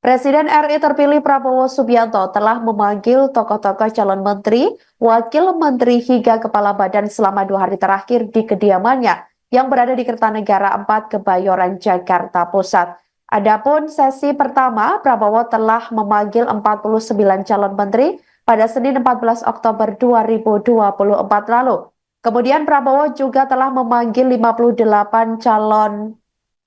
Presiden RI terpilih Prabowo Subianto telah memanggil tokoh-tokoh calon menteri, wakil menteri hingga kepala badan selama 2 hari terakhir di kediamannya yang berada di Kertanegara 4 Kebayoran, Jakarta Pusat. Adapun sesi pertama, Prabowo telah memanggil 49 calon menteri pada Senin 14 Oktober 2024 lalu. Kemudian Prabowo juga telah memanggil 58 calon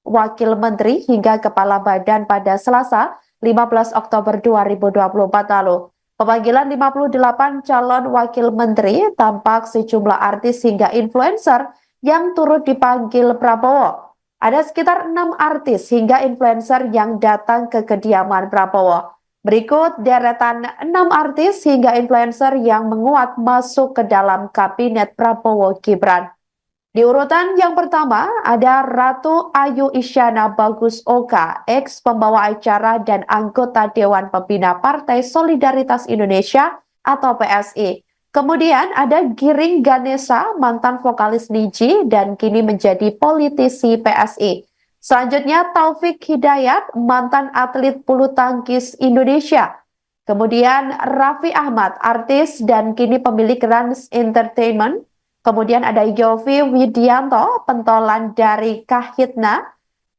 wakil menteri hingga kepala badan pada Selasa 15 Oktober 2024 lalu. Pemanggilan 58 calon wakil menteri tampak sejumlah artis hingga influencer yang turut dipanggil Prabowo. Ada sekitar 6 artis hingga influencer yang datang ke kediaman Prabowo. Berikut deretan 6 artis hingga influencer yang menguat masuk ke dalam kabinet Prabowo Gibran. Di urutan yang pertama ada Ratu Ayu Isyana Bagus Oka, ex pembawa acara dan anggota Dewan Pembina Partai Solidaritas Indonesia atau PSI. Kemudian ada Giring Ganesa, mantan vokalis Niji dan kini menjadi politisi PSI. Selanjutnya Taufik Hidayat, mantan atlet bulu tangkis Indonesia. Kemudian Raffi Ahmad, artis dan kini pemilik Rans Entertainment. Kemudian ada Yovie Widianto, pentolan dari Kahitna.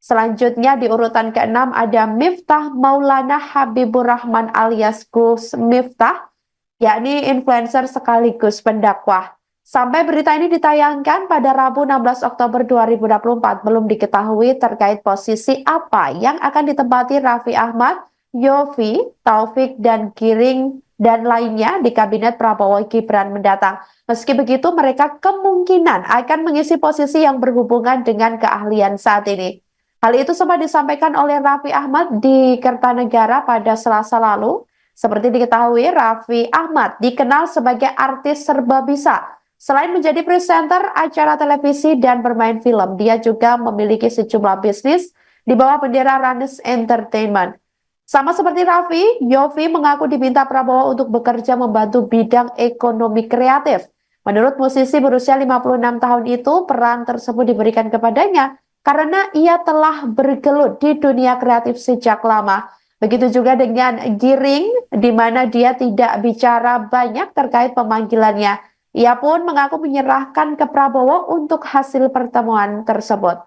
Selanjutnya di urutan ke-6 ada Miftah Maulana Habibur Rahman alias Gus Miftah, yakni influencer sekaligus pendakwah. Sampai berita ini ditayangkan pada Rabu 16 Oktober 2024, belum diketahui terkait posisi apa yang akan ditempati Raffi Ahmad, Yovie, Taufik, dan Giring dan lainnya di kabinet Prabowo Gibran mendatang. Meski begitu, mereka kemungkinan akan mengisi posisi yang berhubungan dengan keahlian saat ini. Hal itu sempat disampaikan oleh Raffi Ahmad di Kertanegara pada Selasa lalu. Seperti diketahui, Raffi Ahmad dikenal sebagai artis serba bisa. Selain menjadi presenter acara televisi dan bermain film, dia juga memiliki sejumlah bisnis di bawah bendera Rans Entertainment. Sama seperti Raffi, Yovie mengaku diminta Prabowo untuk bekerja membantu bidang ekonomi kreatif. Menurut musisi berusia 56 tahun itu, peran tersebut diberikan kepadanya karena ia telah bergelut di dunia kreatif sejak lama. Begitu juga dengan Giring, di mana dia tidak bicara banyak terkait pemanggilannya. Ia pun mengaku menyerahkan ke Prabowo untuk hasil pertemuan tersebut.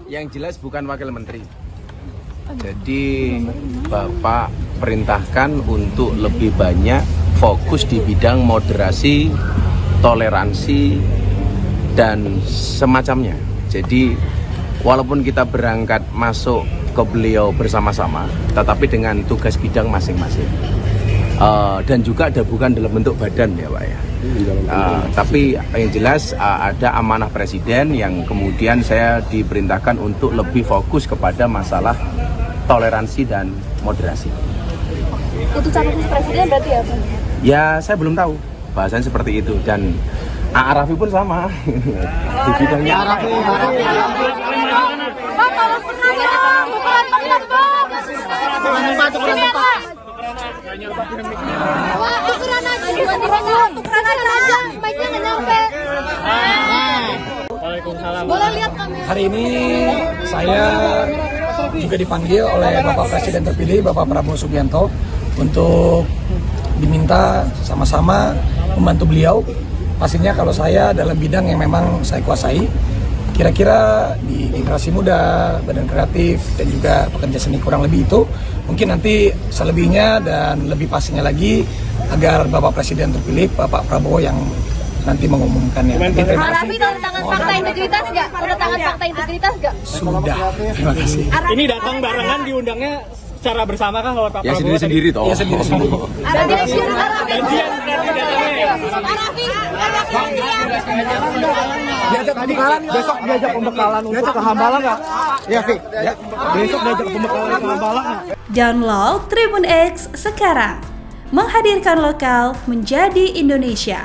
Yang jelas bukan wakil menteri. Jadi Bapak perintahkan untuk lebih banyak fokus di bidang moderasi, toleransi, dan semacamnya. Jadi walaupun kita berangkat masuk ke beliau bersama-sama, tetapi dengan tugas bidang masing-masing. Dan juga ada bukan dalam bentuk badan ya Pak ya. Tapi yang jelas ada amanah presiden yang kemudian saya diperintahkan untuk lebih fokus kepada masalah toleransi dan moderasi. Itu cawapres presiden berarti ya Pak? Ya saya belum tahu bahasanya seperti itu, dan Raffi pun sama di bidangnya. Pak, kalau pernah bukan pernah Boleh lihat kamera. Hari ini saya juga dipanggil oleh Bapak Presiden terpilih Bapak Prabowo Subianto untuk diminta sama-sama membantu beliau. Pastinya kalau saya dalam bidang yang memang saya kuasai, kira-kira di generasi muda, badan kreatif, dan juga pekerja seni kurang lebih itu, mungkin nanti selebihnya dan lebih pastinya lagi agar Bapak Presiden terpilih Bapak Prabowo yang nanti mengumumkannya. Pak Raffi udah tangan fakta integritas nggak? Udah tangan fakta integritas nggak? Sudah, terima kasih. Ini datang barengan diundangnya secara bersama kan kalau Pak Ya Prabowo sendiri-sendiri toh. Ya sendiri-sendiri. Janjian berarti datangnya ya. Pak Raffi, Diajak pembekalan, besok diajak pembekalan untuk ke Hambalang nggak? Ya, Vi. Ya. Besok diajak pembekalan ke Hambalang nggak? Download Tribun X sekarang, menghadirkan lokal menjadi Indonesia.